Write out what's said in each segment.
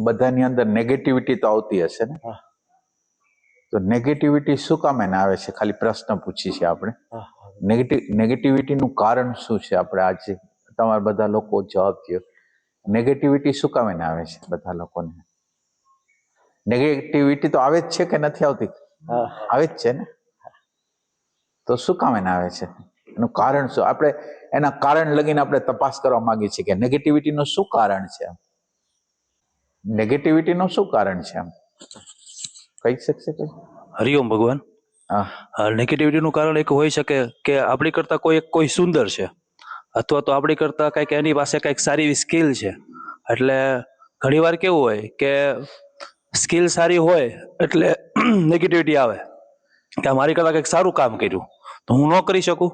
બધાની અંદર નેગેટિવિટી તો આવતી હશે ને? તો નેગેટિવિટી શું કામ એને આવે છે? ખાલી પ્રશ્ન પૂછી છે આપણે. નેગેટિવિટીનું કારણ શું છે? આપણે આજે તમારા બધા લોકો જવાબ દો. નેગેટિવિટી શું કામ એને આવે છે બધા લોકોને? નેગેટિવિટી તો આવે જ છે કે નથી આવતી? આવે જ છે ને. તો શું કામ એને આવે છે? એનું કારણ શું? આપણે એના કારણ લગીને આપણે તપાસ કરવા માંગીએ છીએ કે નેગેટિવિટીનું શું કારણ છે. નેગેટિવિટીનું શું કારણ છે? કહી શકશે કોઈ? હરિઓમ ભગવાન. નેગેટિવિટીનું કારણ એક હોઈ શકે કે આપણી કરતા કોઈ સુંદર છે, અથવા તો આપણી કરતા કંઈક એની પાસે કંઈક સારી એવી સ્કિલ છે. એટલે ઘણી વાર કેવું હોય કે સ્કિલ સારી હોય એટલે નેગેટિવિટી આવે કે મારી કરતા કંઈક સારું કામ કર્યું તો હું ન કરી શકું,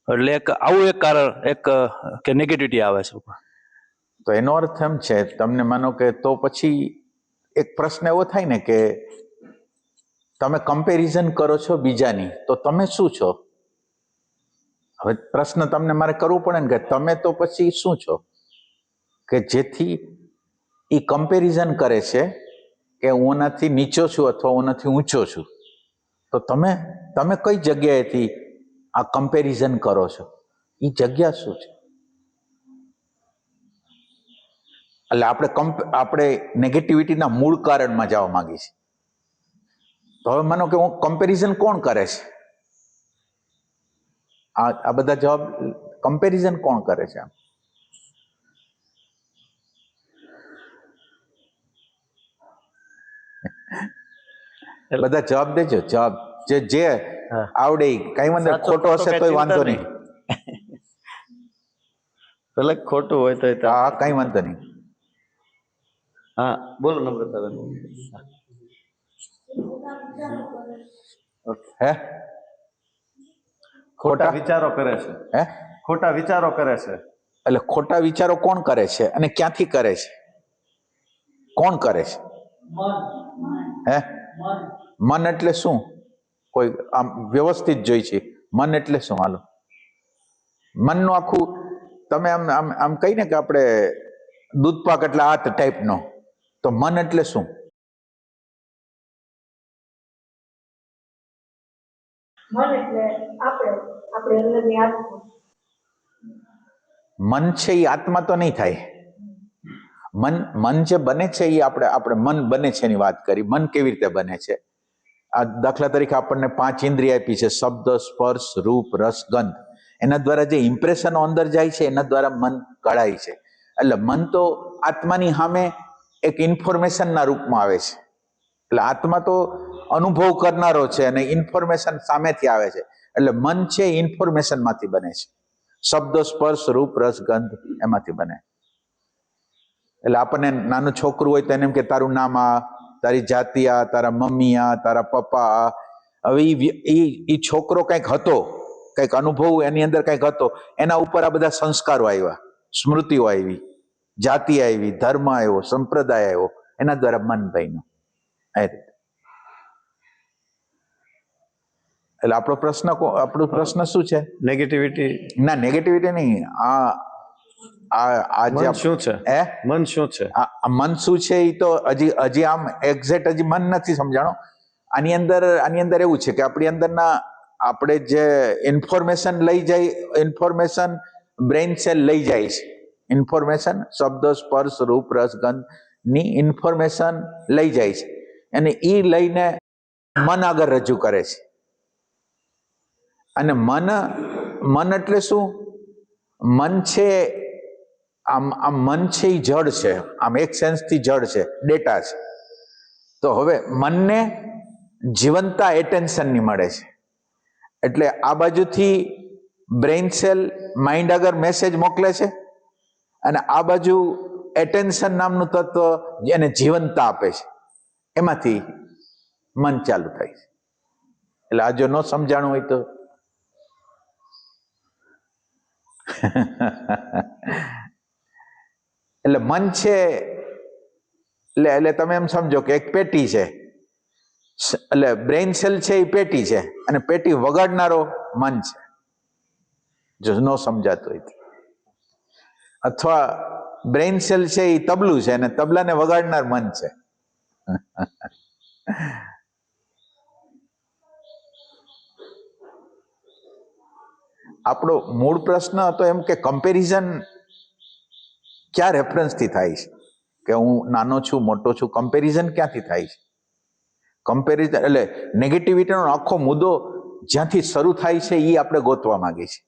એટલે આવું એક કારણ કે નેગેટિવિટી આવે છે. તો એનો અર્થ એમ છે, તમને માનો કે તો પછી એક પ્રશ્ન એવો થાય ને કે તમે કમ્પેરિઝન કરો છો બીજાની, તો તમે શું છો? હવે પ્રશ્ન તમને મારે કરવું પડે ને કે તમે તો પછી શું છો કે જેથી એ કમ્પેરિઝન કરે છે કે હું એનાથી નીચો છું અથવા હું એનાથી ઊંચો છું. તો તમે કઈ જગ્યાએથી આ કમ્પેરિઝન કરો છો? એ જગ્યા શું છે? એટલે આપણે નેગેટિવિટીના મૂળ કારણમાં જવા માંગીએ છીએ. તો હવે માનો કે હું કમ્પેરિઝન કોણ કરે છે? આ બધા જવાબ કમ્પેરિઝન કોણ કરે છે? બધા જવાબ દેજો. જવાબ જે આવડે કઈ વાંધો, ખોટો હશે તોય વાંધો નહીં. ભલે ખોટું હોય તો હા, કઈ વાંધો નહીં. હા, બોલો નમ્રતાબેન. હે? ખોટા વિચારો કરે છે. હે? ખોટા વિચારો કરે છે. એટલે ખોટા વિચારો કોણ કરે છે અને ક્યાંથી કરે છે? કોણ કરે છે? હે? મન એટલે શું? કોઈ આમ વ્યવસ્થિત જોઈ છે. મન એટલે શું? હાલો, મનનું આખું તમે આમ આમ આમ કહીને કે આપણે દૂધપાક એટલે હાથ ટાઈપનો, તો મન એટલે શું? મન એટલે આપણી અંદરની આત્મા. મન છે એ આત્મા તો નહીં થાય. મન જે બને છે એ આપણે મન બને છે એની વાત કરી. મન કેવી રીતે બને છે? આ દાખલા તરીકે આપણને 5 ઇન્દ્રિય આપી છે: શબ્દ, સ્પર્શ, રૂપ, રસ, ગંધ. એના દ્વારા જે ઇમ્પ્રેશનો અંદર જાય છે એના દ્વારા મન કળાય છે. એટલે મન તો આત્માની સામે એક ઇન્ફોર્મેશનના રૂપમાં આવે છે. એટલે આત્મા તો અનુભવ કરનારો છે અને ઇન્ફોર્મેશન સામેથી આવે છે. એટલે મન છે ઇન્ફોર્મેશનમાંથી બને છે. શબ્દ, સ્પર્શ, રૂપ, રસ, ગંધ એમાંથી બને. એટલે આપણને નાનું છોકરું હોય તો એને એમ કે તારું નામ આ, તારી જાતિ આ, તારા મમ્મી આ, તારા પપ્પા આ. હવે એ છોકરો કંઈક હતો, કંઈક અનુભવ એની અંદર કંઈક હતો, એના ઉપર આ બધા સંસ્કારો આવ્યા, સ્મૃતિઓ આવી, જાતિ આવી, ધર્મ આવ્યો, સંપ્રદાય આવ્યો, એના દ્વારા મન બન્યું. એ રીતે. એટલે આપણો પ્રશ્ન શું છે? નેગેટિવિટી ના, નેગેટિવિટી નહીં. મન શું છે? મન શું છે? મન શું છે એ તો હજી આમ એક્ઝેક્ટ હજી મન નથી સમજાણો. આની અંદર એવું છે કે આપણી અંદરના આપણે જે ઇન્ફોર્મેશન લઈ જાય, ઇન્ફોર્મેશન બ્રેઇન સેલ લઈ જાય છે. ઇન્ફોર્મેશન શબ્દ, સ્પર્શ, રૂપ, રસ, ગંધ ની ઇન્ફોર્મેશન લઈ જાય છે અને એ લઈને મન આગળ રજૂ કરે છે. અને મન એટલે શું? મન છે આમ મન છે એ જડ છે, આમ એક સેન્સથી જડ છે, ડેટા છે. તો હવે મનને જીવંતા એટેન્શનની મળે છે. એટલે આ બાજુથી બ્રેઇન સેલ માઇન્ડ આગળ મેસેજ મોકલે છે અને આ બાજુ એટેન્શન નામનું તત્વ એને જીવંતા આપે છે. એમાંથી મન ચાલુ થાય છે. એટલે આ જો ન સમજાણું હોય તો એટલે મન છે એટલે તમે એમ સમજો કે એક પેટી છે. એટલે બ્રેઇન સેલ છે એ પેટી છે અને પેટી વગાડનારો મન છે, જો ન સમજાતું હોય. અથવા બ્રેઇન સેલ છે એ તબલું છે અને તબલાને વગાડનાર મન છે. આપણો મૂળ પ્રશ્ન હતો એમ કે કમ્પેરિઝન ક્યાં રેફરન્સથી થાય છે, કે હું નાનો છું મોટો છું, કમ્પેરિઝન ક્યાંથી થાય છે? કમ્પેરિઝન એટલે નેગેટિવિટીનો આખો મુદ્દો જ્યાંથી શરૂ થાય છે એ આપણે ગોતવા માંગીએ છીએ.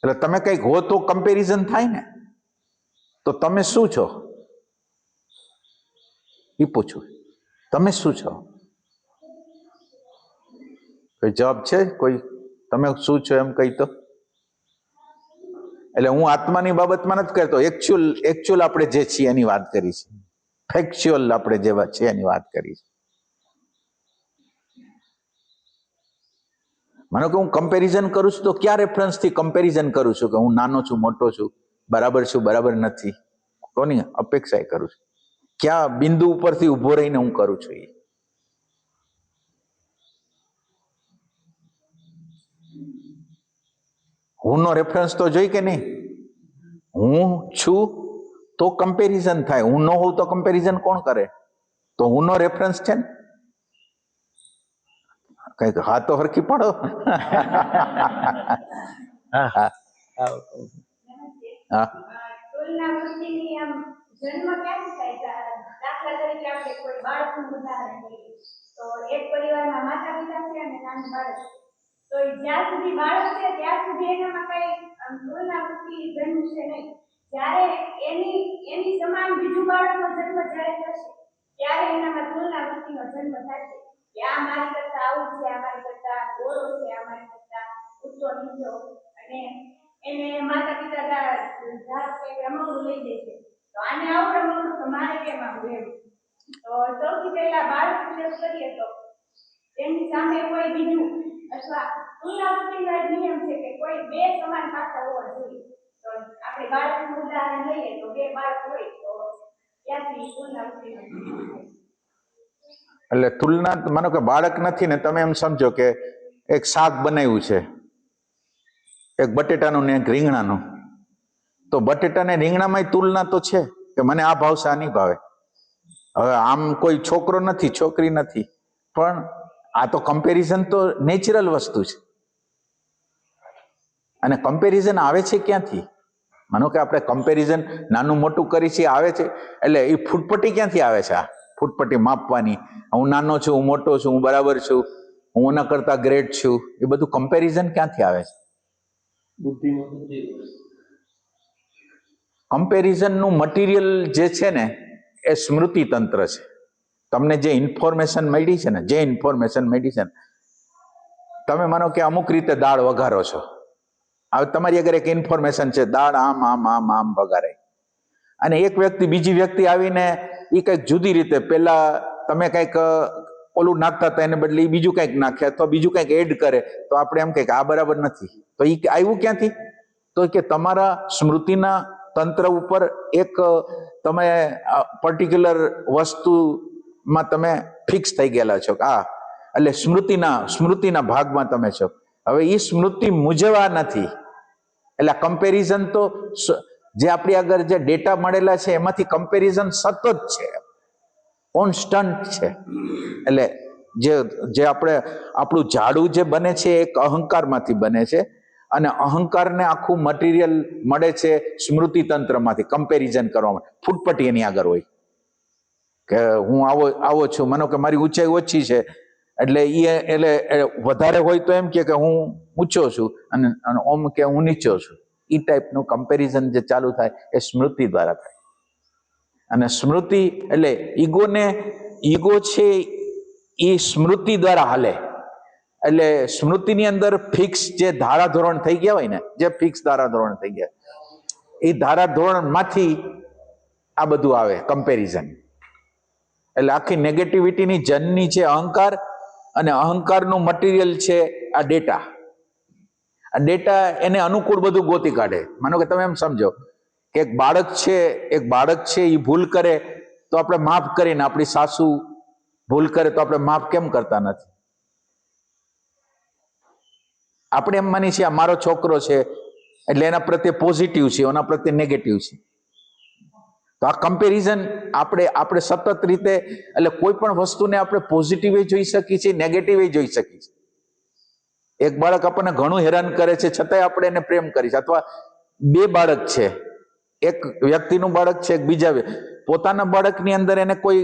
એટલે તમે કંઈક હો તો કમ્પેરિઝન થાય ને. તો તમે શું છો એ પૂછું, તમે શું છો? કોઈ જવાબ છે? કોઈ તમે શું છો એમ કહી તો? એટલે હું આત્માની બાબતમાં નથી કહેતો, એકચ્યુઅલ આપણે જે છીએ એની વાત કરી છે, ફેક્ચ્યુઅલ આપણે જેવા છે એની વાત કરી છે. માનો કે હું કમ્પેરિઝન કરું છું તો ક્યાં રેફરન્સથી કમ્પેરિઝન કરું છું? કે હું નાનો છું મોટો છું, બરાબર છું બરાબર નથી, કોની અપેક્ષાએ કરું છું? ક્યાં બિંદુ ઉપરથી ઊભો રહીને હું કરું છું? એ હું નો રેફરન્સ તો જોઈ કે નહીં? હું છું તો કમ્પેરિઝન થાય, હું ન હોઉં તો કમ્પેરિઝન કોણ કરે? તો હું નો રેફરન્સ છે ને. કઈક હા તો હરખી પડો. હા તુલના વૃત્તિની આમ જન્મ ક્યાંથી થાય છે? દાખલા તરીકે આપણે કોઈ બાળકનું ઉદાહરણ લઈએ તો એક પરિવારમાં માતા પિતા છે અને નાનું બાળક છે. તો જ્યાં સુધી બાળક છે ત્યાં સુધી એનામાં કઈ તુલના વૃત્તિ જન્મશે નહીં. જ્યારે એની સમાન બીજું બાળકનો જન્મ જ્યારે થશે ત્યારે એનામાં તુલના વૃત્તિનો જન્મ થશે કે આ મારી કરતા આવું છે, આ મારી કરતા ગોળો છે, આ મારી કરતા ઊંચો નીચો. અને એને માતા પિતા ધારો કે રમકડું લઈ દે છે તો આને આવું રમકડું તો મારે કેમ આવું એમ. તો સૌથી પહેલા બાળક વિશે કરીએ તો એની સામે કોઈ બીજું અથવા તુલના વૃત્તિનો નિયમ છે કે કોઈ બે સમાન પાસા હોવા જોઈએ. તો આપણે બાળકનું ઉદાહરણ લઈએ તો બે બાળક હોય તો ત્યાંથી તુલના વૃત્તિનો એટલે તુલના, માનો કે બાળક નથી ને તમે એમ સમજો કે એક શાક બનાવ્યું છે, એક બટેટાનું ને એક રીંગણાનું, તો બટેટા ને રીંગણામાં તુલના તો છે કે મને આ ભાવશે આ નહીં ભાવે. હવે આમ કોઈ છોકરો નથી છોકરી નથી, પણ આ તો કમ્પેરિઝન તો નેચરલ વસ્તુ છે. અને કમ્પેરિઝન આવે છે ક્યાંથી? માનો કે આપણે કમ્પેરિઝન નાનું મોટું કરી છે આવે છે, એટલે એ ફૂટપટ્ટી ક્યાંથી આવે છે? આ ફૂટપટ્ટી માપવાની, હું નાનો છું, હું મોટો છું, હું બરાબર છું, હું એના કરતા ગ્રેટ છું, એ બધું કમ્પેરિઝન ક્યાંથી આવે છે? કમ્પેરિઝનનું મટીરિયલ જે છે ને એ સ્મૃતિ તંત્ર છે. તમને જે ઇન્ફોર્મેશન મળી છે ને, તમે માનો કે અમુક રીતે દાળ વઘારો છો, હવે તમારી અગર એક ઇન્ફોર્મેશન છે દાળ આમ આમ આમ આમ વઘારે, અને એક વ્યક્તિ બીજી વ્યક્તિ આવીને એ કંઈક જુદી રીતે, પેલા તમે કંઈક ઓલું નાખતા હતા એને બદલે એ બીજું કંઈક નાખે અથવા બીજું કંઈક એડ કરે, તો આપણે એમ કંઈક આ બરાબર નથી. તો એ આવ્યું ક્યાંથી? તો કે તમારા સ્મૃતિના તંત્ર ઉપર એક તમે પર્ટિક્યુલર વસ્તુમાં તમે ફિક્સ થઈ ગયેલા છો કે આ, એટલે સ્મૃતિના ભાગમાં તમે છો. હવે એ સ્મૃતિ મુજબ આ નથી. એટલે કમ્પેરિઝન તો જે આપણી આગળ જે ડેટા મળેલા છે એમાંથી કમ્પેરિઝન સતત છે, કોન્સ્ટન્ટ છે. એટલે જે આપણું ઝાડુ જે બને છે એક અહંકારમાંથી બને છે, અને અહંકારને આખું મટીરિયલ મળે છે સ્મૃતિ તંત્રમાંથી કમ્પેરિઝન કરવા માટે. ફૂટપટ્ટી એની આગળ હોય કે હું આવો છું, માનો કે મારી ઊંચાઈ ઓછી છે એટલે વધારે હોય તો એમ કે હું ઊંચો છું, અને ઓમ કે હું નીચો છું. એ ટાઈપનું કમ્પેરિઝન જે ચાલુ થાય એ સ્મૃતિ દ્વારા થાય. અને સ્મૃતિ એટલે ઈગો છે એ સ્મૃતિ દ્વારા હાલે. એટલે સ્મૃતિની અંદર ફિક્સ જે ધારાધોરણ થઈ ગયા હોય ને, જે ફિક્સ ધારાધોરણ થઈ ગયા, એ ધારાધોરણમાંથી આ બધું આવે કમ્પેરિઝન. એટલે આખી નેગેટિવિટીની જનની છે અહંકાર, અને અહંકારનું મટીરિયલ છે આ ડેટા. આ ડેટા એને અનુકૂળ બધું ગોતી કાઢે. માનો કે તમે એમ સમજો કે એક બાળક છે એ ભૂલ કરે તો આપણે માફ કરીને, આપણી સાસુ ભૂલ કરે તો આપણે માફ કેમ કરતા નથી? આપણે એમ માની છીએ આ મારો છોકરો છે, એટલે એના પ્રત્યે પોઝિટિવ છે, એના પ્રત્યે નેગેટિવ છે. તો આ કમ્પેરિઝન આપણે સતત રીતે, એટલે કોઈ પણ વસ્તુને આપણે પોઝિટિવ જોઈ શકીએ છીએ, નેગેટિવ જોઈ શકીએ છીએ. એક બાળક આપણને ઘણું હેરાન કરે છે છતાંય આપણે એને પ્રેમ કરીએ છીએ. અથવા બે બાળક છે, એક વ્યક્તિનું બાળક છે, એક બીજા પોતાના બાળકની અંદર એને કોઈ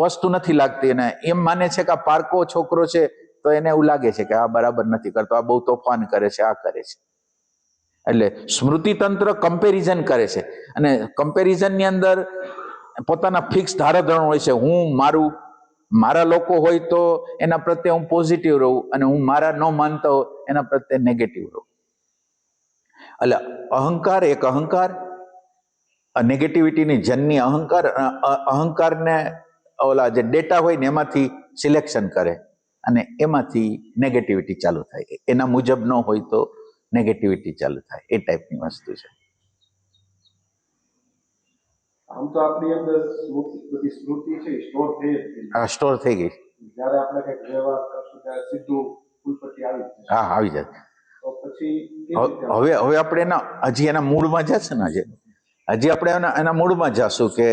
વસ્તુ નથી લાગતી અને એમ માને છે કે આ પારકો છોકરો છે, તો એને એવું લાગે છે કે આ બરાબર નથી કરતો, આ બહુ તોફાન કરે છે, આ કરે છે. એટલે સ્મૃતિ તંત્ર કમ્પેરિઝન કરે છે અને કમ્પેરિઝનની અંદર પોતાના ફિક્સ ધારાધોરણ હોય છે. મારા લોકો હોય તો એના પ્રત્યે હું પોઝિટિવ રહું અને હું મારા ન માનતો હોઉં એના પ્રત્યે નેગેટિવ રહું. એટલે અહંકાર નેગેટિવિટીની જનની અહંકારને ઓલા જે ડેટા હોય ને એમાંથી સિલેક્શન કરે અને એમાંથી નેગેટિવિટી ચાલુ થાય. એના મુજબ ન હોય તો નેગેટિવિટી ચાલુ થાય. એ ટાઈપની વસ્તુ છે. આમ તો આપણી અંદર બધી સ્મૃતિ છે સ્ટોર થઈ જ ગઈ. આ સ્ટોર થઈ ગઈ. જ્યારે આપણે કંઈક વ્યવહાર કરશું ત્યારે સીધું ફૂલપટ્ટી આવી જ જશે. હા, આવી જાય. તો પછી કેવી રીતે હવે આપણે હજી એના મૂળમાં જશે ને, હજી આપણે એના મૂળમાં જશું કે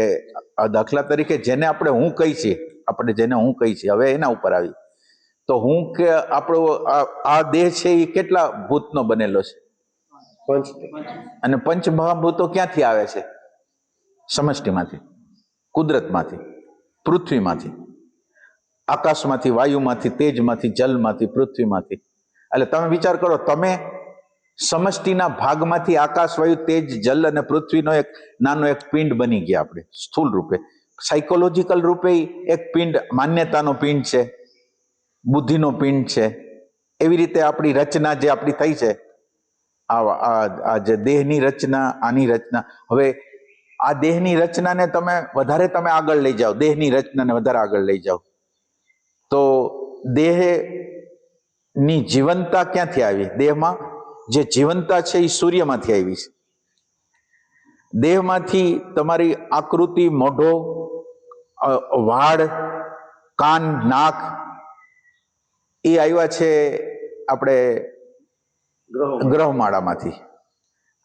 દાખલા તરીકે જેને આપણે હું કહી છીએ, હવે એના ઉપર આવી તો હું કે આપણો આ દેહ છે એ કેટલા ભૂતનો બનેલો છે? અને પંચમહાભૂતો ક્યાંથી આવે છે? સમષ્ટિમાંથી, કુદરતમાંથી, પૃથ્વીમાંથી, આકાશમાંથી, વાયુમાંથી, તેજમાંથી, જલમાંથી, પૃથ્વીમાંથી. એટલે તમે વિચાર કરો, તમે સમષ્ટિના ભાગમાંથી આકાશ, વાયુ, તેજ, જલ અને પૃથ્વીનો એક નાનો એક પિંડ બની ગયા. આપણે સ્થૂળ રૂપે, સાયકોલોજીકલ રૂપે એક પિંડ, માન્યતાનો પિંડ છે, બુદ્ધિનો પિંડ છે. એવી રીતે આપણી રચના જે આપણી થઈ છે, આ જે દેહની રચના, આની રચના. હવે આ દેહની રચનાને તમે વધારે આગળ લઈ જાઓ, દેહની રચનાને વધારે આગળ લઈ જાઓ તો દેહની જીવનતા ક્યાંથી આવી? દેહમાં જે જીવનતા છે એ સૂર્યમાંથી આવી છે. દેહમાંથી તમારી આકૃતિ, મોઢો, વાળ, કાન, નાક એ આવ્યા છે આપણે ગ્રહમાળામાંથી.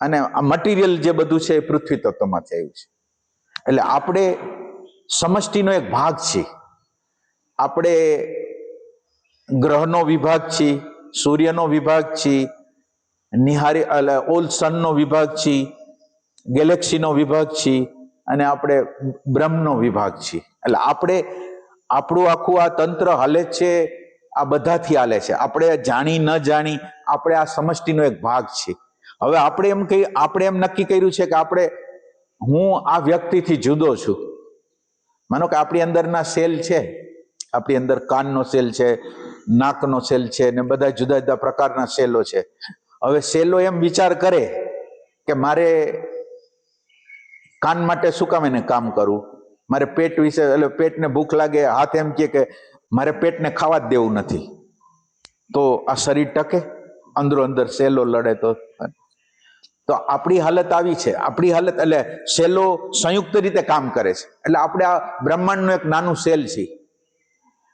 અને આ મટીરિયલ જે બધું છે એ પૃથ્વી તત્વમાંથી આવ્યું છે. એટલે આપણે સમષ્ટિનો એક ભાગ છીએ. આપણે ગ્રહનો વિભાગ છીએ, સૂર્યનો વિભાગ છીએ, ઓલ સનનો વિભાગ છીએ, ગેલેક્સીનો વિભાગ છીએ અને આપણે બ્રહ્મનો વિભાગ છીએ. એટલે આપણું આખું આ તંત્ર હાલે છે, આ બધાથી હાલે છે. આપણે જાણી ન જાણી આપણે આ સમષ્ટિનો એક ભાગ છીએ. હવે આપણે એમ નક્કી કર્યું છે કે હું આ વ્યક્તિથી જુદો છું. માનો કે આપણી અંદરના સેલ છે, આપણી અંદર કાનનો સેલ છે, નાકનો સેલ છે ને બધા જુદા જુદા પ્રકારના સેલો છે. હવે સેલો એમ વિચાર કરે કે મારે કાન માટે શું કામ એને કામ કરવું, મારે પેટ વિશે, એટલે પેટને ભૂખ લાગે, હાથ એમ કે મારે પેટને ખાવા જ દેવું નથી, તો આ શરીર ટકે? અંદરો અંદર સેલો લડે તો આપણી હાલત આવી છે. આપણી હાલત એટલે સેલો સંયુક્ત રીતે કામ કરે છે. એટલે આપણે આ બ્રહ્માંડનું એક નાનું સેલ છે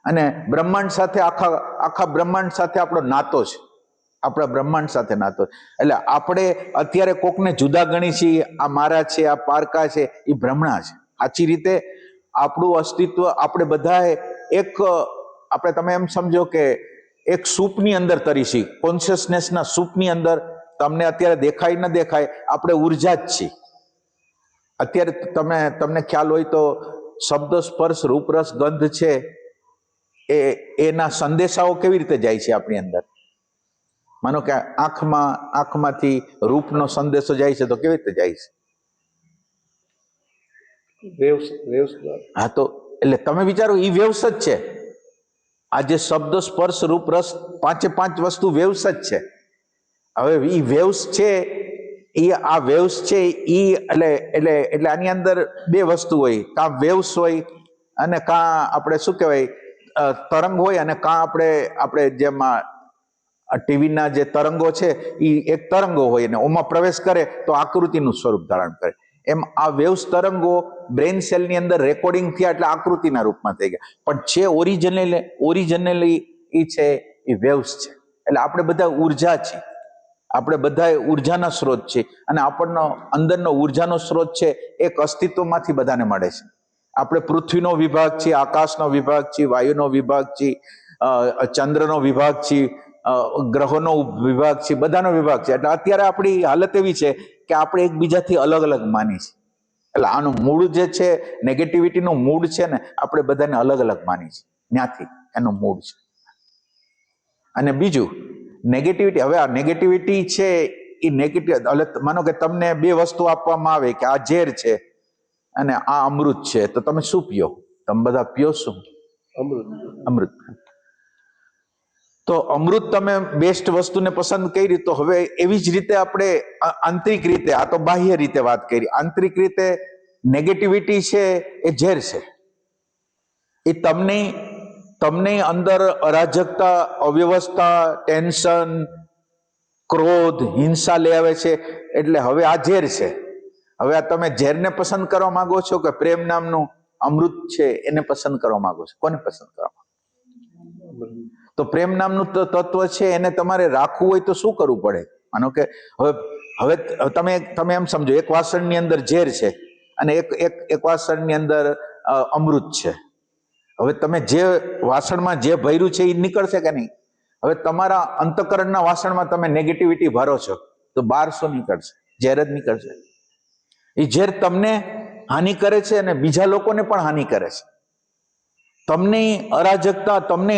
અને બ્રહ્માંડ સાથે આખા બ્રહ્માંડ સાથે આપણો નાતો છે. આપણા બ્રહ્માંડ સાથે નાતો. એટલે આપણે અત્યારે કોકને જુદા ગણી છીએ, આ મારા છે, આ પારકા છે, એ ભ્રમણા છે. સાચી રીતે આપણું અસ્તિત્વ આપણે બધાએ આપણે તમે એમ સમજો કે એક સૂપની અંદર તરીશી, કોન્શિયસનેસના સૂપની અંદર. તમને અત્યારે દેખાય ન દેખાય, આપણે ઉર્જા જ છીએ. અત્યારે તમને ખ્યાલ હોય તો શબ્દ, સ્પર્શ, રૂપ, રસ, ગંધ છે એના સંદેશાઓ કેવી રીતે જાય છે આપણી અંદર? માનો કે આંખમાંથી રૂપનો સંદેશો જાય છે તો કેવી રીતે જાય છે? હા, તો એટલે તમે વિચારો, એ વેવ્સ જ છે. આ જે શબ્દ, સ્પર્શ, રૂપ, રસ, પાંચે પાંચ વસ્તુ વેવ્સ જ છે. હવે એ વેવ્સ છે, આ વેવ્સ છે એટલે આની અંદર બે વસ્તુ હોય, કાં વેવ્સ હોય અને કાં આપણે શું કહેવાય તરંગ હોય, અને કાં આપણે જેમાં ટીવીના જે તરંગો છે એ એક તરંગો હોય અને ઓમાં પ્રવેશ કરે તો આકૃતિનું સ્વરૂપ ધારણ કરે. એમ આ વેવ્સ તરંગો બ્રેન સેલની અંદર રેકોર્ડિંગ થયા એટલે આકૃતિના રૂપમાં થઈ ગયા. પણ છે ઓરિજિનલી એ છે એ વેવ્સ છે. એટલે આપણે બધા ઉર્જા છીએ. આપણે બધા ઉર્જાના સ્ત્રોત છે, અને આપણનો અંદરનો ઉર્જાનો સ્ત્રોત છે એક અસ્તિત્વમાંથી બધાને મળે છે. આપણે પૃથ્વીનો વિભાગ છે, આકાશનો વિભાગ છે, વાયુનો વિભાગ છે, ચંદ્રનો વિભાગ છે, ગ્રહોનો વિભાગ છે, બધાનો વિભાગ છે. એટલે અત્યારે આપણી હાલત એવી છે કે આપણે એકબીજાથી અલગ અલગ માની છે. એટલે આનું મૂળ જે છે, નેગેટિવિટીનું મૂળ છે ને, આપણે બધાને અલગ અલગ માની છે. ત્યાંથી એનું મૂળ છે. અને બીજું નેગેટિવિટી, હવે આ નેગેટિવિટી છે એ નેગેટિવ, એટલે માનો કે તમને બે વસ્તુ આપવામાં આવે કે આ ઝેર છે અને આ અમૃત છે, તો તમે શું પીઓ? તમે બધા પીઓ શું? અમૃત. તો અમૃત તમે બેસ્ટ વસ્તુને પસંદ કરી, તો હવે એવી જ રીતે આપણે આંતરિક રીતે, આ તો બાહ્ય રીતે વાત કરી, આંતરિક રીતે નેગેટિવિટી છે એ ઝેર છે. એ તમને અંદર અરાજકતા, અવ્યવસ્થા, ટેન્શન, ક્રોધ, હિંસા લઈ આવે છે. એટલે હવે આ ઝેર છે. હવે આ તમે ઝેરને પસંદ કરવા માંગો છો કે પ્રેમ નામનું અમૃત છે એને પસંદ કરવા માંગો છો? કોને પસંદ કરવા માંગો? તો પ્રેમ નામનું તત્વ છે એને તમારે રાખવું હોય તો શું કરવું પડે? માનો કે હવે તમે એમ સમજો, એક વાસણની અંદર ઝેર છે અને એક વાસણની અંદર અમૃત છે. હવે તમે જે વાસણમાં જે ભર્યું છે એ નીકળશે કે નહીં? હવે તમારા અંતઃકરણના વાસણમાં તમે નેગેટિવિટી ભરો છો તો બહાર શું નીકળશે? ઝેર જ નીકળશે. એ ઝેર તમને હાનિ કરે છે અને બીજા લોકોને પણ હાનિ કરે છે. તમને અરાજકતા, તમને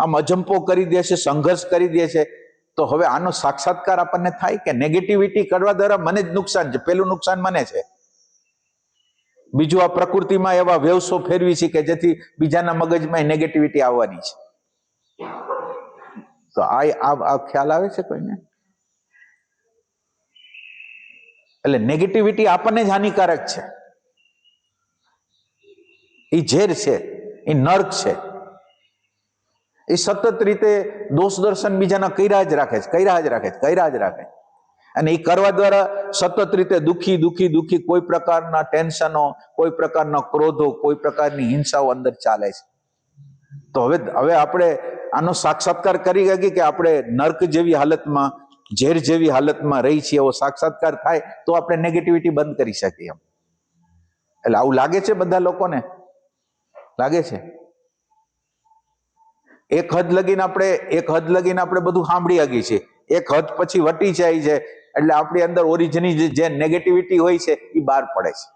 આમ અજંપો કરી દે છે, સંઘર્ષ કરી દે છે. તો હવે આનો સાક્ષાત્કાર આપણને થાય કે નેગેટિવિટી કરવા દ્વારા મને જ નુકસાન છે, પેલું નુકસાન મને છે. બીજું, આ પ્રકૃતિમાં એવા વેવસો ફેરવી છે કે જેથી બીજાના મગજમાં નેગેટિવિટી આવવાની છે. તો આ ખ્યાલ આવે છે કોઈને? એટલે નેગેટિવિટી આપણને જ હાનિકારક છે. એ ઝેર છે, એ નર્ક છે. એ સતત રીતે દોષ દર્શન બીજાના કર્યા જ રાખે. અને એ કરવા દ્વારા સતત રીતે દુખી કોઈ પ્રકારના ટેન્શનો, કોઈ પ્રકારના ક્રોધો, કોઈ પ્રકારની હિંસાઓ અંદર ચાલે છે. તો હવે આપણે આનો સાક્ષાત્કાર કરી શકીએ કે આપણે નર્ક જેવી હાલતમાં, ઝેર જેવી હાલતમાં રહી છીએ, એવો સાક્ષાત્કાર થાય તો આપણે નેગેટિવિટી બંધ કરી શકીએ. એટલે આવું લાગે છે બધા લોકોને? લાગે છે? એક હદ લગીને આપણે બધું સાંભળી શકીએ છીએ. એક હદ પછી વટી જાય છે એટલે આપણી અંદર ઓરિજિનલ જે નેગેટિવિટી હોય છે એ બહાર પડે છે.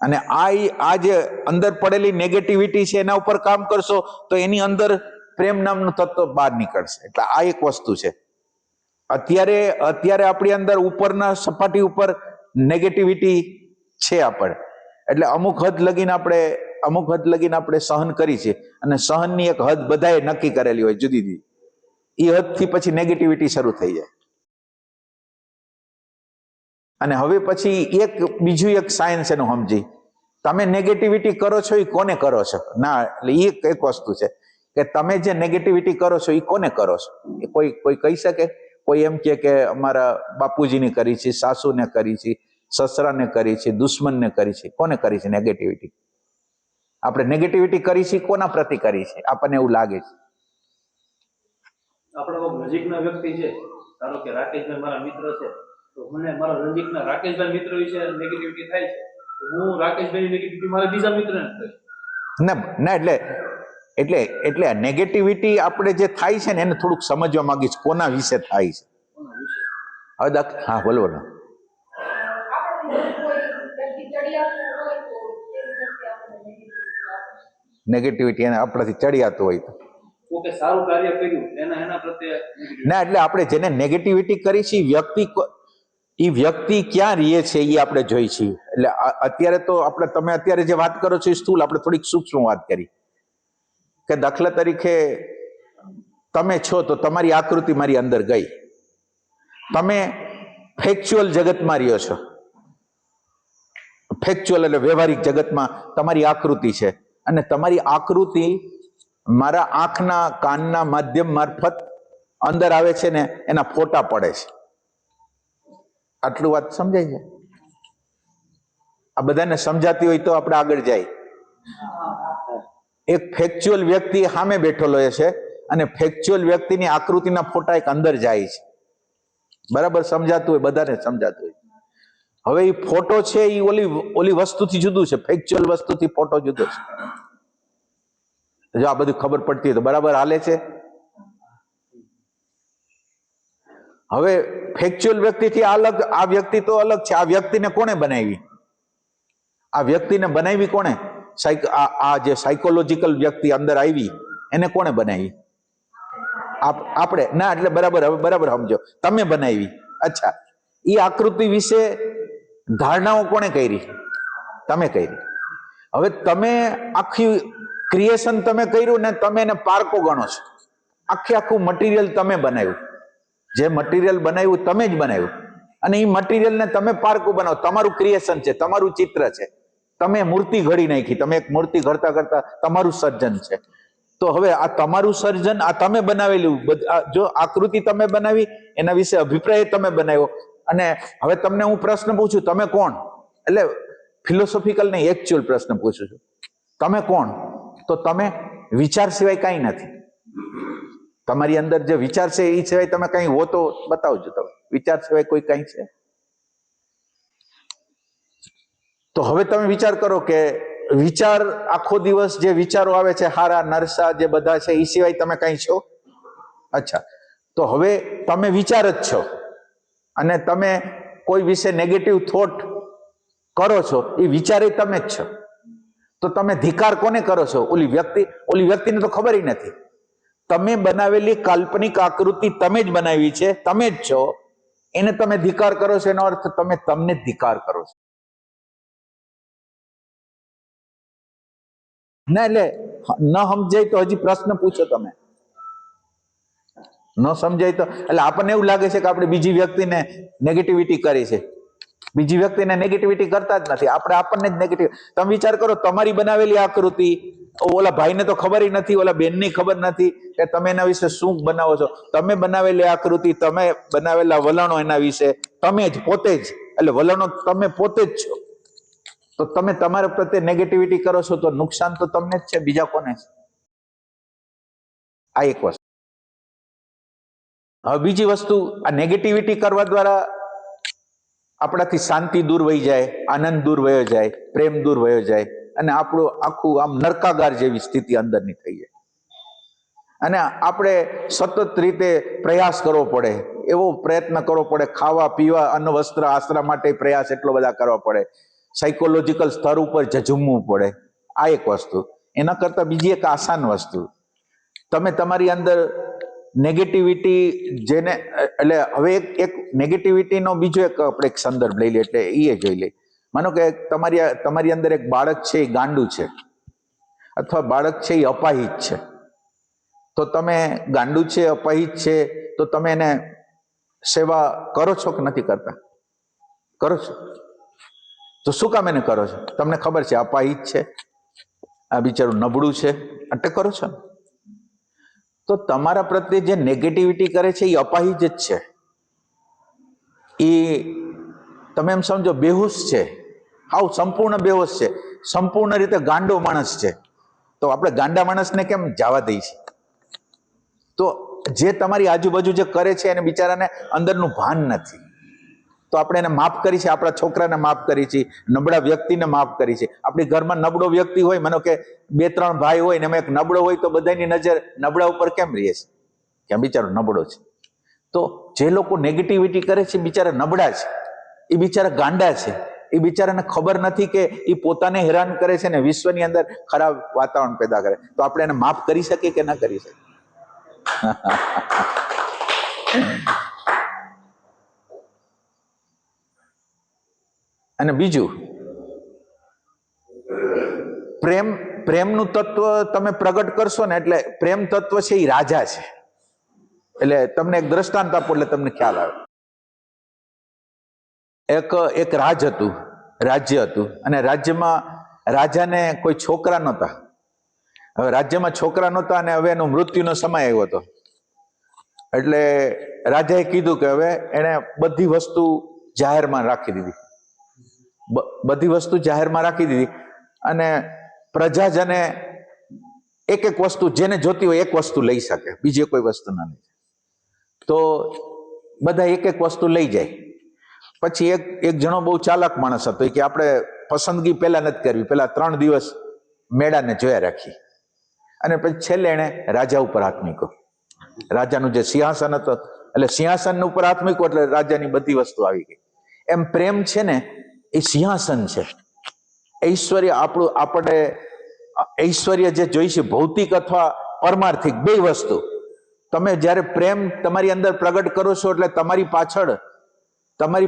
અને આ જે અંદર પડેલી નેગેટિવિટી છે એના ઉપર કામ કરશો તો એની અંદર પ્રેમ નામનું તત્વ બહાર નીકળશે. એટલે આ એક વસ્તુ છે. અત્યારે આપણી અંદર ઉપરના સપાટી ઉપર નેગેટિવિટી છે આપણે, એટલે અમુક હદ લગીને આપણે સહન કરી છે. અને સહનની એક હદ બધાએ નક્કી કરેલી હોય જુદી જુદી. એ હદથી પછી નેગેટિવિટી શરૂ થઈ જાય. અને હવે પછી બીજું એક સાયન્સ એનું સમજી, તમે નેગેટિવિટી કરો છો એ કોને કરો છો? ના, એટલે એક વસ્તુ છે કે તમે જે નેગેટિવિટી કરો છો એ કોને કરો છો? એ કોઈ કહી શકે? કોઈ એમ કે અમારા બાપુજીને કરી છે, સાસુને કરી છે, સસરાને કરી છે, દુશ્મનને કરી છે. કોને કરી છે નેગેટિવિટી? આપણે નેગેટિવિટી કરી છે કોના પ્રતિ કરી છે? આપણને એવું લાગે છે. આપણો કોઈ નજીકના વ્યક્તિ છે, ધારો કે રાકેશભાઈ મારા મિત્ર છે, તો મને મારા નજીકના રાકેશભાઈ મિત્ર વિશે નેગેટિવિટી થાય છે, તો હું રાકેશભાઈ નેગેટિવિટી મારા બીજા મિત્રને થાય ના એટલે નેગેટિવિટી આપણે જે થાય છે ને એને થોડુંક સમજવા માંગીશ કોના વિશે થાય છે. હવે હા બોલો. નેગેટિવિટી એને આપણાથી ચડિયાતું હોય તો ઓકે, સારું કાર્ય કર્યું એના પ્રત્યે ના, એટલે આપણે જેને નેગેટિવિટી કરી છે એ વ્યક્તિ ક્યાં રહે છે એ આપણે જોઈ છીએ. એટલે અત્યારે તો તમે અત્યારે જે વાત કરો છો એ સ્થૂળ, આપણે થોડીક સૂક્ષ્મ વાત કરી કે દાખલા તરીકે તમે છો તો તમારી આકૃતિ મારી અંદર ગઈ. તમે ફેક્ચ્યુઅલ જગતમાં રહ્યો છો. ફેક્ચ્યુઅલ એટલે વ્યવહારિક જગતમાં તમારી આકૃતિ છે અને તમારી આકૃતિ મારા આંખના કાનના માધ્યમ મારફત અંદર આવે છે ને એના ફોટા પડે છે. આટલું વાત સમજાય છે? આ બધાને સમજાતી હોય તો આપણે આગળ જાય. એક ફેક્ચ્યુઅલ વ્યક્તિ સામે બેઠેલો છે અને ફેક્ચ્યુઅલ વ્યક્તિની આકૃતિના ફોટા એક અંદર જાય છે. બરાબર સમજાતું હોય, બધાને સમજાતું હોય. હવે એ ફોટો છે એ ઓલી વસ્તુથી જુદું છે, ફેક્ચ્યુઅલ વસ્તુથી ફોટો જુદો છે. જો આ બધું ખબર પડતી હોય તો બરાબર હાલે છે. હવે ફેક્ચ્યુઅલ વ્યક્તિથી અલગ આ વ્યક્તિ તો અલગ છે. આ વ્યક્તિને કોણે બનાવી? આ વ્યક્તિને બનાવી કોણે? આ જે સાયકોલોજીકલ વ્યક્તિ અંદર આવી એને કોણે બનાવી? આપણે ના, એટલે બરાબર, હવે બરાબર સમજો, તમે બનાવી. અચ્છા, એ આકૃતિ વિશે ધારણાઓ કોણે કરી? તમે કરી. હવે તમે આખી ક્રિએશન તમે કર્યું ને તમે એને પારકો ગણો છો. આખું મટીરિયલ તમે બનાવ્યું. જે મટીરિયલ બનાવ્યું તમે જ બનાવ્યું, અને એ મટીરિયલને તમે પારકું બનાવો. તમારું ક્રિએશન છે, તમારું ચિત્ર છે. તમે મૂર્તિ ઘડી નાખી, તમે એક મૂર્તિ ઘડતા ઘડતા તમારું સર્જન છે. તો હવે આ તમારું સર્જન, આ તમે બનાવેલું, જો આકૃતિ તમે બનાવી, એના વિશે અભિપ્રાય તમે બનાવ્યો. અને હવે તમને હું પ્રશ્ન પૂછું, તમે કોણ? એટલે ફિલોસોફિકલ નહીં, એકચ્યુઅલ પ્રશ્ન પૂછું છું. તમે કોણ? તો તમે વિચાર સિવાય કાંઈ નથી. તમારી અંદર જે વિચાર છે એ સિવાય તમે કઈ હો તો બતાવજો. તમે વિચાર સિવાય કોઈ કઈ છે? તો હવે તમે વિચાર કરો કે વિચાર, આખો દિવસ જે વિચારો આવે છે, હારા નરસા જે બધા છે, એ સિવાય તમે કઈ છો? અચ્છા, તો હવે તમે વિચાર જ છો, અને તમે કોઈ વિશે નેગેટિવ થોટ કરો છો, એ વિચારે તમે જ છો. તો તમે ધિકાર કોને કરો છો? ઓલી વ્યક્તિને તો ખબર નથી. તમે બનાવેલી કાલ્પનિક આકૃતિ તમે જ બનાવી છે, તમે જ છો, એને તમે ધિકાર કરો છો. એનો અર્થ તમે તમને જ ધિકાર કરો છો. ના, એટલે ન સમજાય તો હજી પ્રશ્ન પૂછો. તમે ન સમજાય તો, એટલે આપણને એવું લાગે છે કે આપણે બીજી વ્યક્તિને નેગેટિવિટી કરી છે. બીજી વ્યક્તિને નેગેટિવિટી કરતા જ નથી આપણે, આપણને જ નેગેટિવ. તમે વિચાર કરો, તમારી બનાવેલી આકૃતિ ઓલા ભાઈને તો ખબર નથી, ઓલા બેનની ખબર નથી કે તમે એના વિશે શું બનાવો છો. તમે બનાવેલી આકૃતિ, તમે બનાવેલા વલણો, એના વિશે તમે જ પોતે જ, એટલે વલણો તમે પોતે જ છો. તો તમે તમારા પ્રત્યે નેગેટિવિટી કરો છો તો નુકસાન તો તમને જ છે, બીજા કોને છે? આ એક વસ્તુ. હવે બીજી વસ્તુ, આ નેગેટિવિટી કરવા દ્વારા આપણાથી શાંતિ દૂર વહી જાય, આનંદ દૂર વયો જાય, પ્રેમ દૂર વયો જાય, અને આપણું આખું આમ નરકાગાર જેવી સ્થિતિ અંદરની થઈ જાય. અને આપણે સતત રીતે પ્રયાસ કરવો પડે, એવો પ્રયત્ન કરવો પડે, ખાવા પીવા, અન્ન વસ્ત્ર આશરા માટે પ્રયાસ એટલો બધા કરવા પડે, સાયકોલોજીકલ સ્તર ઉપર ઝઝૂમવું પડે. આ એક વસ્તુ. એના કરતા બીજી એક આસાન વસ્તુ, તમે તમારી અંદર નેગેટિવિટી જેને, એટલે હવે એક નેગેટિવિટીનો બીજો એક આપણે એક સંદર્ભ લઈ લઈએ, એટલે એ જોઈ લઈએ. માનો કે તમારી અંદર એક બાળક છે, એ ગાંડું છે, અથવા બાળક છે એ અપાહિત છે. તો તમે ગાંડું છે, અપાહિત છે, તો તમે એને સેવા કરો છો કે નથી કરતા? કરો છો. તો શું કામ એને કરો છો? તમને ખબર છે અપાહિત છે, આ બિચારું નબળું છે, એટલે કરો છો. તો તમારા પ્રત્યે જે નેગેટિવિટી કરે છે એ અપાહિત જ છે. એ તમે એમ સમજો બેહોશ છે, હાવ સંપૂર્ણ બેહોશ છે, સંપૂર્ણ રીતે ગાંડો માણસ છે. તો આપણે ગાંડા માણસને કેમ જવા દઈએ છીએ? તો જે તમારી આજુબાજુ જે કરે છે એને બિચારાને અંદરનું ભાન નથી. તો આપણે એને માફ કરી છે, આપણા છોકરાને માફ કરી છે, નબળા વ્યક્તિને માફ કરી છે. આપણી ઘરમાં નબળો વ્યક્તિ હોય, માનો કે 2-3 ભાઈ હોય ને એમાં એક નબળો હોય, તો બધાની નજર નબળા ઉપર કેમ રહે છે? કે બિચારો નબળો છે. તો જે લોકો નેગેટિવિટી કરે છે બિચારા નબળા છે, એ બિચારા ગાંડા છે, એ બિચારાને ખબર નથી કે એ પોતાને હેરાન કરે છે ને વિશ્વની અંદર ખરાબ વાતાવરણ પેદા કરે. તો આપણે એને માફ કરી શકીએ કે ના કરી શકીએ? અને બીજું, પ્રેમનું તત્વ તમે પ્રગટ કરશો ને, એટલે પ્રેમ તત્વ છે એ રાજા છે. એટલે તમને એક દ્રષ્ટાંત આપો એટલે તમને ખ્યાલ આવે. એક રાજ્ય હતું, અને રાજ્યમાં રાજાને કોઈ છોકરા નહોતા. હવે રાજ્યમાં છોકરા નહોતા, અને હવે એનો મૃત્યુનો સમય આવ્યો હતો. એટલે રાજાએ કીધું કે હવે એને બધી વસ્તુ જાહેરમાં રાખી દીધી. બધી વસ્તુ જાહેરમાં રાખી દીધી, અને પ્રજાજને એક વસ્તુ જેને જોતી હોય એક વસ્તુ લઈ શકે, બીજી કોઈ વસ્તુ ના લઈ. તો બધા એક એક વસ્તુ લઈ જાય. પછી એક જણો બહુ ચાલાક માણસ હતો કે આપણે પસંદગી પહેલા નથી કરવી, પેલા 3 દિવસ મેળાને જોયા રાખી, અને પછી છેલ્લે એણે રાજા ઉપર હાથ મૂક્યો. રાજાનું જે સિંહાસન હતો એટલે સિંહાસન ઉપર હાથ મૂક્યો એટલે રાજાની બધી વસ્તુ આવી ગઈ. એમ પ્રેમ છે ને એ સિંહાસન છે. ઐશ્વર્ય આપણે ઐશ્વર્ય જે જોઈશે ભૌતિક અથવા પરમાર્થિક બે વસ્તુ, તમે જ્યારે પ્રેમ તમારી અંદર પ્રગટ કરો છો એટલે તમારી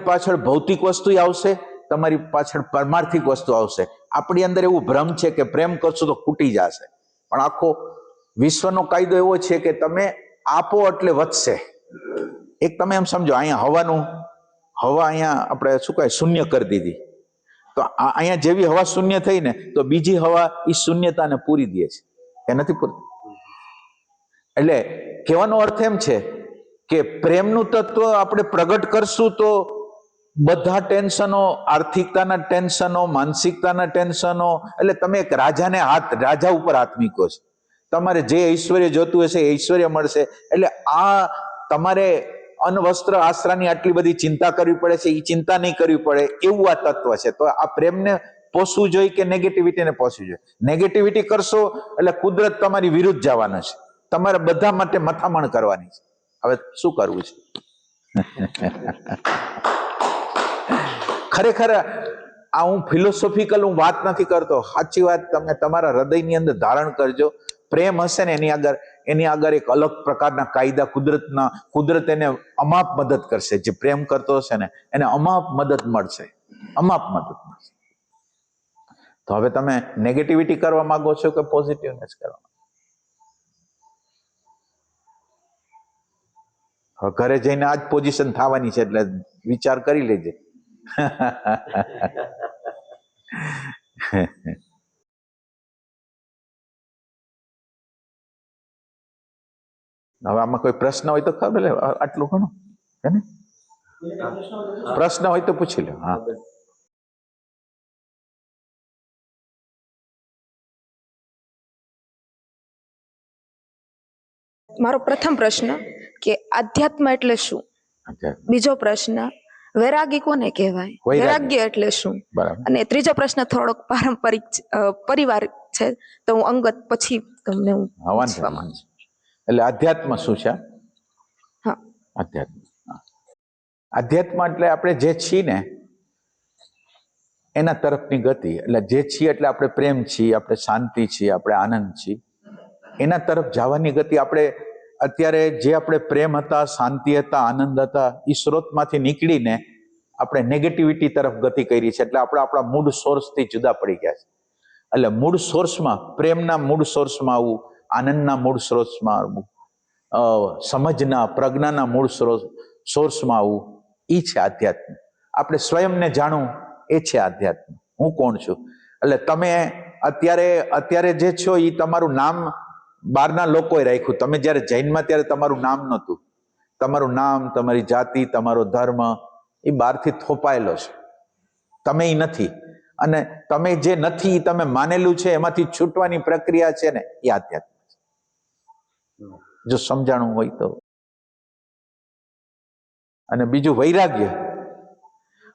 પાછળ ભૌતિક વસ્તુ આવશે, તમારી પાછળ પરમાર્થિક વસ્તુ આવશે. આપણી અંદર એવું ભ્રમ છે કે પ્રેમ કરશું તો ખૂટી જશે, પણ આખો વિશ્વનો કાયદો એવો છે કે તમે આપો એટલે વધશે. એક તમે એમ સમજો, અહીંયા હવા અહીંયા આપણે શું કહે શૂન્ય કરી દીધી, તો અહીંયા જેવી હવા શૂન્ય થઈ ને તો બીજી હવા એ શૂન્યતાને પૂરી દે છે, એ નથી પૂરતી. એટલે કહેવાનો અર્થ એમ છે કે પ્રેમનું તત્વ આપણે પ્રગટ કરશું તો બધા ટેન્શનો, આર્થિકતાના ટેન્શનો, માનસિકતાના ટેન્શનો, એટલે તમે એક રાજા ઉપર હાથ મૂક્યો છે. તમારે જે ઐશ્વર્ય જોતું હશે એ ઐશ્વર્ય મળશે. એટલે આ તમારે અન્ન વસ્ત્ર આશ્રાની આટલી બધી ચિંતા કરવી પડે છે, એ ચિંતા નહીં કરવી પડે, એવું આ તત્વ છે. તો આ પ્રેમને પોષવું જોઈએ કે નેગેટિવિટીને પોષવું જોઈએ? નેગેટિવિટી કરશો એટલે કુદરત તમારી વિરુદ્ધ જવાના છે, તમારે બધા માટે મથામણ કરવાની છે. હવે શું કરવું છે? ખરેખર આ હું ફિલોસોફિકલ વાત નથી કરતો, સાચી વાત તમે તમારા હૃદયની અંદર ધારણ કરજો. પ્રેમ હશે ને એની આગળ એક અલગ પ્રકારના કાયદા, કુદરત એને અમાપ મદદ કરશે. જે પ્રેમ કરતો હશે ને એને અમાપ મદદ મળશે. તો હવે તમે નેગેટિવિટી કરવા માંગો છો કે પોઝિટિવનેસ કરવા? હવે ઘરે જઈને આ જ પોઝિશન થવાની છે, એટલે વિચાર કરી લેજે. હવે આમાં કોઈ પ્રશ્ન હોય તો ખબર લે, આટલું ઘણું હે ને? પ્રશ્ન હોય તો પૂછી લો. હા, મારો પ્રથમ પ્રશ્ન કે આધ્યાત્મ એટલે શું? બીજો પ્રશ્ન, વૈરાગી કોને કહેવાય? વૈરાગ્ય એટલે શું? બરાબર. અને ત્રીજો પ્રશ્ન થોડોક પારંપરિક પરિવાર છે, તો હું અંગત પછી તમને હું પૂછવા માંગુ છું. એટલે અધ્યાત્મ શું છે? હા, અધ્યાત્મ એટલે આપણે જે છીએ ને એના તરફની ગતિ. એટલે જે છીએ એટલે આપણે પ્રેમ છીએ, આપણે શાંતિ છીએ, આપણે આનંદ છીએ, એના તરફ જવાની ગતિ. આપણે અત્યારે જે આપણે પ્રેમ હતા, શાંતિ હતા, આનંદ હતા, એ સ્ત્રોતમાંથી નીકળીને આપણે નેગેટિવિટી તરફ ગતિ કરી છે. એટલે આપણે આપણા મૂળ સોર્સથી જુદા પડી ગયા છે. એટલે મૂળ સોર્સમાં, પ્રેમના મૂળ સોર્સમાં આવવું, આનંદના મૂળ સોર્સમાં આવવું, સમજના, પ્રજ્ઞાના મૂળ સોર્સમાં આવવું, એ છે આધ્યાત્મ. આપણે સ્વયંને જાણવું એ છે આધ્યાત્મ. હું કોણ છું? એટલે તમે અત્યારે જે છો એ તમારું નામ બહારના લોકોએ રાખ્યું. તમે જ્યારે જૈનમાં ત્યારે તમારું નામ નહોતું. તમારું નામ, તમારી જાતિ, તમારો ધર્મ એ બહારથી થોપાયેલો છે. તમે એ નથી. અને તમે જે નથી એ તમે માનેલું છે, એમાંથી છૂટવાની પ્રક્રિયા છે ને એ આધ્યાત્મ છે. જો સમજાણું હોય તો. અને બીજું વૈરાગ્ય.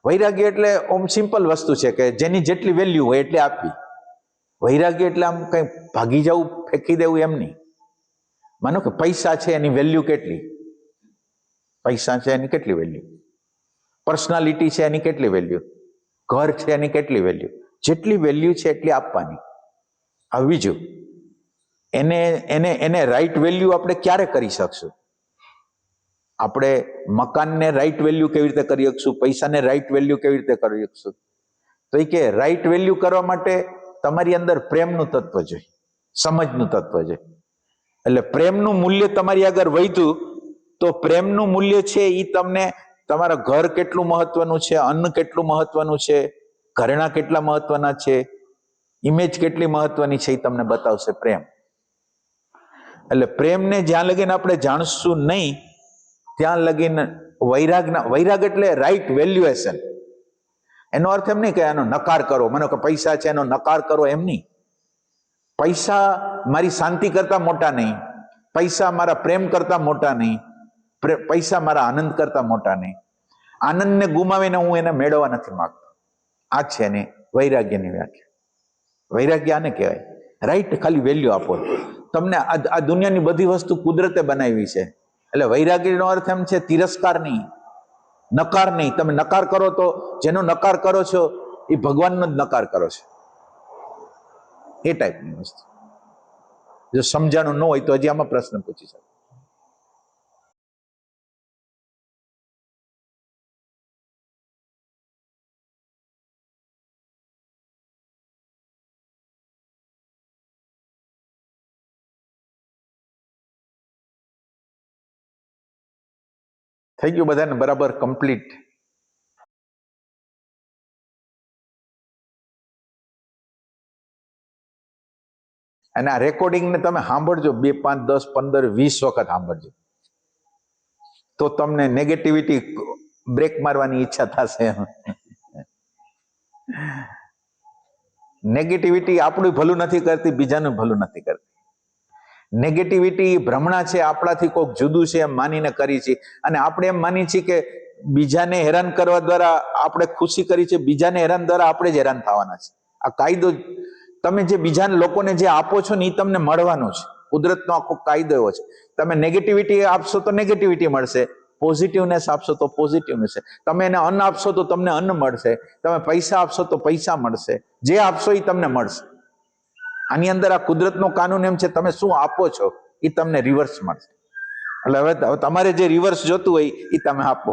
વૈરાગ્ય એટલે ઓમ સિમ્પલ વસ્તુ છે કે જેની જેટલી વેલ્યુ હોય એટલે આપવી. વૈરાગ્ય એટલે આમ કઈ ભાગી જવું, ફેંકી દેવું એમ નહીં. માનો કે પૈસા છે એની વેલ્યુ કેટલી? પૈસા છે એની કેટલી વેલ્યુ? પર્સનાલિટી છે એની કેટલી વેલ્યુ? ઘર છે એની કેટલી વેલ્યુ? જેટલી વેલ્યુ છે એટલી આપવાની. હવે બીજું, એને રાઈટ વેલ્યુ આપણે ક્યારે કરી શકશું? આપણે મકાનને રાઈટ વેલ્યુ કેવી રીતે કરી શકશું? પૈસાને રાઈટ વેલ્યુ કેવી રીતે કરી શકશું? તો એ કે રાઈટ વેલ્યુ કરવા માટે તમારી અંદર પ્રેમનું તત્વ જોઈએ, સમજનું તત્વ જોઈએ. એટલે પ્રેમનું મૂલ્ય તમારી આગળ વધ્યું તો પ્રેમનું મૂલ્ય છે એ તમને તમારા ઘર કેટલું મહત્વનું છે, અન્ન કેટલું મહત્વનું છે, ઘરેણા કેટલા મહત્વના છે, ઇમેજ કેટલી મહત્વની છે એ તમને બતાવશે પ્રેમ. એટલે પ્રેમને જ્યાં લગીને આપણે જાણશું નહીં ત્યાં લગીને વૈરાગ એટલે રાઈટ વેલ્યુએશન. એનો અર્થ એમ નહીં કે એનો નકાર કરો. મને કે પૈસા છે એનો નકાર કરો એમ નહીં. પૈસા મારી શાંતિ કરતા મોટા નહીં, પૈસા મારા પ્રેમ કરતા મોટા નહીં, પૈસા મારા આનંદ કરતા મોટા નહીં. આનંદને ગુમાવીને હું એને મેળવવા નથી માંગતો. આ છે એની વૈરાગ્યની વ્યાખ્યા. વૈરાગ્ય આને કહેવાય. રાઈટ, ખાલી વેલ્યુ આપો. તમને આ દુનિયાની બધી વસ્તુ કુદરતે બનાવી છે, એટલે વૈરાગ્યનો અર્થ એમ છે તિરસ્કાર નહીં, નકાર નહીં. તમે નકાર કરો તો જેનો નકાર કરો છો એ ભગવાનનો જ નકાર કરો છો, એ ટાઈપની વસ્તુ. જો સમજાણું ન હોય તો હજી આમાં પ્રશ્ન પૂછી શકો. થઈ ગયું બધાને બરાબર કમ્પ્લીટ? અને આ રેકોર્ડિંગને તમે સાંભળજો 2, 5, 10, 15, 20 વખત સાંભળજો, તો તમને નેગેટિવિટી બ્રેક મારવાની ઈચ્છા થશે. નેગેટિવિટી આપણું ભલું નથી કરતી, બીજાનું ભલું નથી કરતી. નેગેટિવિટી ભ્રમણા છે, આપણાથી કોઈક જુદું છે એમ માનીને કરી છે, અને આપણે એમ માની છીએ કે બીજાને હેરાન કરવા દ્વારા આપણે ખુશી કરી છે, બીજાને હેરાન દ્વારા આપણે જ હેરાન થવાના છે. આ કાયદો તમે જે બીજા લોકોને જે આપો છો ને એ તમને મળવાનું છે. કુદરતનો આખો કાયદો એવો છે. તમે નેગેટિવિટી આપશો તો નેગેટિવિટી મળશે, પોઝિટિવનેસ આપશો તો પોઝિટિવનેસ. તમે એને અન્ન આપશો તો તમને અન્ન મળશે, તમે પૈસા આપશો તો પૈસા મળશે. જે આપશો એ તમને મળશે. આની અંદર આ કુદરતનો કાનૂન એમ છે, તમે શું આપો છો એ તમને રિવર્સ મળશે. એટલે હવે તમારે જે રિવર્સ જોતું હોય એ તમે આપો.